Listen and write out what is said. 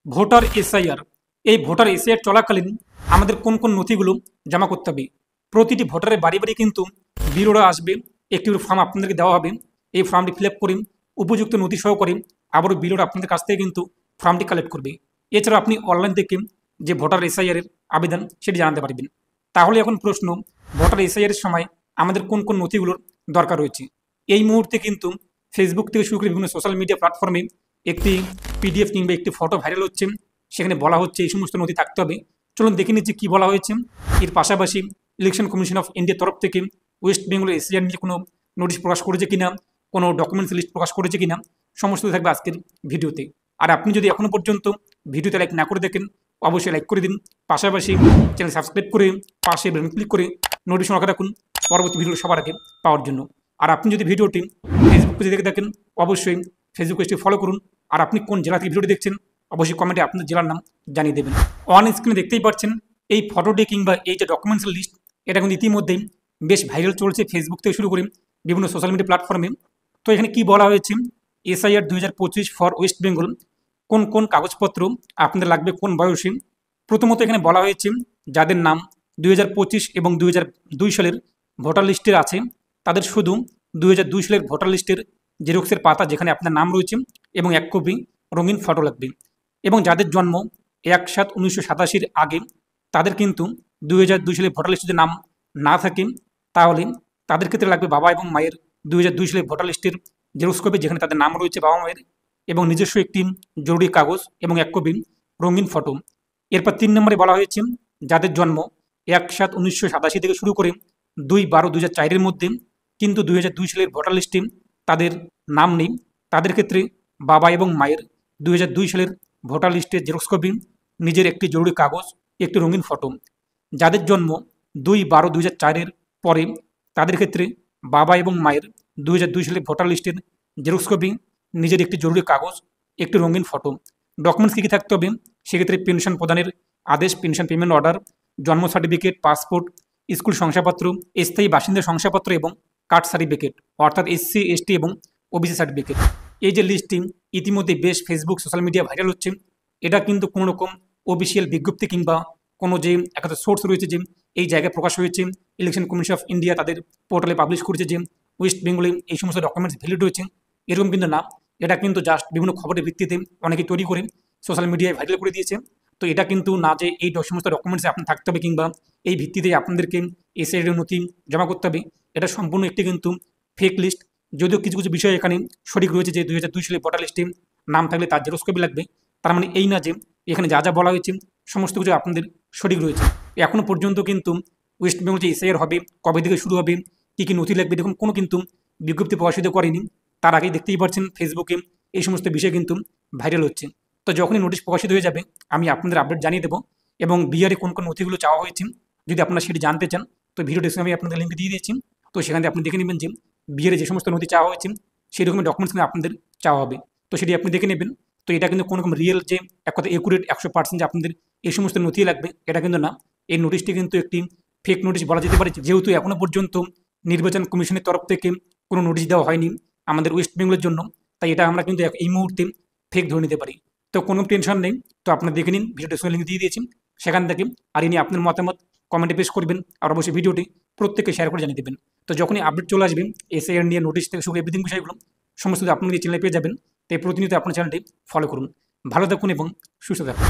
Voter SIR. এই voter SIR চলাকালীন আমাদের কোন কোন নথিগুলো জমা করতে হবে। প্রতিটি ভোটারের বাড়ি বাড়ি কিন্তু বিএলওরা আসবে, একটি ফর্ম আপনাদেরকে দেওয়া হবে। এই ফর্মটি ফিল আপ করে উপযুক্ত নথি সহকারে আবারও বিএলওরা আপনাদের কাছ থেকে কিন্তু ফর্মটি কালেক্ট করবে। এছাড়া আপনি অনলাইন থেকে যে ভোটার এসআইআরের আবেদন সেটি জানাতে পারবেন। তাহলে এখন প্রশ্ন, ভোটার এসআইআরের সময় আমাদের কোন কোন নথিগুলোর দরকার রয়েছে। এই মুহূর্তে কিন্তু ফেসবুক থেকে শুরু করে বিভিন্ন সোশ্যাল মিডিয়া প্ল্যাটফর্মে একটি পিডিএফ কিংবা একটি ফটো ভাইরাল হচ্ছে, সেখানে বলা হচ্ছে এই সমস্ত নথি থাকতে হবে। চলুন দেখে নিচ্ছি কী বলা হয়েছে। এর পাশাপাশি ইলেকশন কমিশন অফ ইন্ডিয়ার তরফ থেকে ওয়েস্ট বেঙ্গলের এসআইআর নিয়ে কোনো নোটিশ প্রকাশ করেছে কিনা, কোনো ডকুমেন্টস লিস্ট প্রকাশ করেছে কিনা, সমস্ত থাকবে আজকের ভিডিওতে। আর আপনি যদি এখনও পর্যন্ত ভিডিওতে লাইক না করে দেখেন, অবশ্যই লাইক করে দিন। পাশাপাশি চ্যানেল সাবস্ক্রাইব করে পাশে বেল ক্লিক করে নোটিফিকেশন রাখা রাখুন পরবর্তী ভিডিও সবার আগে পাওয়ার জন্য। আর আপনি যদি ভিডিওটি ফেসবুক পেজে দেখে থাকেন, অবশ্যই ফেসবুক পেজটি ফলো করুন। আর আপনি কোন জেলা থেকে ভিডিওটি দেখছেন, অবশ্যই কমেন্টে আপনার জেলার নাম জানিয়ে দেবেন। অন স্ক্রিনে দেখতেই পাচ্ছেন এই ফটোটি কিংবা এই যে ডকুমেন্টসের লিস্ট, এটা কিন্তু ইতিমধ্যেই বেশ ভাইরাল চলছে ফেসবুক থেকে শুরু করে বিভিন্ন সোশ্যাল মিডিয়া প্ল্যাটফর্মে। তো এখানে কি বলা হয়েছে, এসআইআর 2025 ফর ওয়েস্ট বেঙ্গল, কোন কোন কাগজপত্র আপনাদের লাগবে, কোন বয়সে। প্রথমত এখানে বলা হয়েছে যাদের নাম 2025 এবং 2002 সালের ভোটার লিস্টের আছে, তাদের শুধু 2002 সালের ভোটার লিস্টের জেরক্সের পাতা যেখানে আপনার নাম রয়েছে এবং 1 কপি রঙিন ফটো লাগবে। এবং যাদের জন্ম 1/7/1987 আগে, তাদের কিন্তু 2002 সালের ভোটার লিস্টে নাম না থাকে, তাহলে তাদের ক্ষেত্রে লাগবে বাবা এবং মায়ের 2002 সালের ভোটার লিস্টের জেরক্স কপি যেখানে তাদের নাম রয়েছে বাবা মায়ের, এবং নিজস্ব একটি জরুরি কাগজ এবং 1 কপি রঙিন ফটো। এরপর 3 নম্বরে বলা হয়েছে যাদের জন্ম 1/7/1987 থেকে শুরু করে 2/12/2004 মধ্যে, কিন্তু 2002 সালের ভোটার লিস্টে তাদের নাম নেই, তাদের ক্ষেত্রে বাবা এবং মায়ের 2002 সালের ভোটার লিস্টের জেরক্স কপি, নিজের একটি জরুরি কাগজ, একটি রঙিন ফটো। যাদের জন্ম 2/12/2004 পরে, তাদের ক্ষেত্রে বাবা এবং মায়ের 2002 সালের ভোটার লিস্টের জেরক্স কপি, নিজের একটি জরুরি কাগজ, একটি রঙিন ফটো। ডকুমেন্টস কী থাকতে হবে, সেক্ষেত্রে পেনশন প্রদানের আদেশ, পেনশন পেমেন্ট অর্ডার, জন্ম সার্টিফিকেট, পাসপোর্ট, স্কুল শংসাপত্র, স্থায়ী বাসিন্দা শংসাপত্র এবং কাস্ট সার্টিফিকেট অর্থাৎ এসসি এসটি এবং ওবিসি সার্টিফিকেট। এই যে লিস্টটি ইতিমধ্যে বেশ ফেসবুক সোশ্যাল মিডিয়া ভাইরাল হচ্ছে, এটা কিন্তু কোনো রকম অফিসিয়াল বিজ্ঞপ্তি কিংবা কোনো যে একটা সোর্স রয়েছে যে এই জায়গায় প্রকাশ হয়েছে, ইলেকশন কমিশন অফ ইন্ডিয়া তাদের পোর্টালে পাবলিশ করেছে যে ওয়েস্ট বেঙ্গলে এই সমস্ত ডকুমেন্টস ভ্যালিড হয়েছে, এরকম কিন্তু না। এটা কিন্তু জাস্ট বিভিন্ন খবরের ভিত্তিতে অনেকে তৈরি করে সোশ্যাল মিডিয়ায় ভাইরাল করে দিয়েছে। তো এটা কিন্তু না যে এই সমস্ত ডকুমেন্টসে আপনার থাকতে হবে কিংবা এই ভিত্তিতে আপনাদেরকে এসআইআর নথি জমা করতে হবে, এটা সম্পূর্ণ একটি কিন্তু ফেক লিস্ট। যদিও কিছু কিছু বিষয় এখানে সঠিক রয়েছে যে 2002 সালে ভোটার লিস্টে নাম থাকলে তার জেরক্স কপি লাগবে, তার মানে এই না যে এখানে যা যা বলা হয়েছে সমস্ত কিছু আপনাদের সঠিক রয়েছে। এখনও পর্যন্ত কিন্তু ওয়েস্ট বেঙ্গল যে এসআইআর হবে, কবে থেকে শুরু হবে, কী কী নথি লাগবে, দেখুন কোনো কিন্তু বিজ্ঞপ্তি প্রকাশিত করেনি। তার আগেই দেখতেই পাচ্ছেন ফেসবুকে এই সমস্ত বিষয় কিন্তু ভাইরাল হচ্ছে। তো যখনই নোটিশ প্রকাশিত হয়ে যাবে আমি আপনাদের আপডেট জানিয়ে দেবো। এবং বিআরে কোন কোন নথিগুলো চাওয়া হয়েছে যদি আপনারা সেটি জানতে চান, তো ভিডিও ডেসক্রিপশনে আমি আপনাদের লিঙ্ক দিয়ে দিয়েছি। তো সেখান থেকে আপনি দেখে নেবেন যে বিআরে যে সমস্ত নথি চাওয়া হয়েছে সেই রকমের ডকুমেন্টস কিন্তু আপনাদের চাওয়া হবে, তো সেটি আপনি দেখে নেবেন। তো এটা কিন্তু কোনো রকম রিয়েল যে এক কথা একুরেট 100% যে আপনাদের এই সমস্ত নথি লাগবে, এটা কিন্তু না। এই নোটিশটি কিন্তু একটি ফেক নোটিশ বলা যেতে পারে, যেহেতু এখনও পর্যন্ত নির্বাচন কমিশনের তরফ থেকে কোনো নোটিশ দেওয়া হয়নি আমাদের ওয়েস্ট বেঙ্গলের জন্য, তাই এটা আমরা কিন্তু এই মুহূর্তে ফেক ধরে নিতে পারি। তো কোনো টেনশন নেই, তো আপনারা দেখে নিন, ভিডিও ডেসক্রিপশনে লিঙ্ক দিয়ে দিয়েছি সেখান থেকে। আর ইনি আপনার মতামত কমেন্টে পেশ করবেন, আর অবশ্যই ভিডিওটি প্রত্যেককে শেয়ার করে জানিয়ে দেবেন। তো যখনই আপডেট চলে আসবে এসআইআর নিয়ে নোটিশ থেকে শুরু এভরিথিং বিষয়গুলো সমস্ত আপনাদের চ্যানেলে পেয়ে যাবেন। তাই প্রতিনিয়ত আপনার চ্যানেলটি ফলো করুন। ভালো থাকুন এবং সুস্থ থাকুন।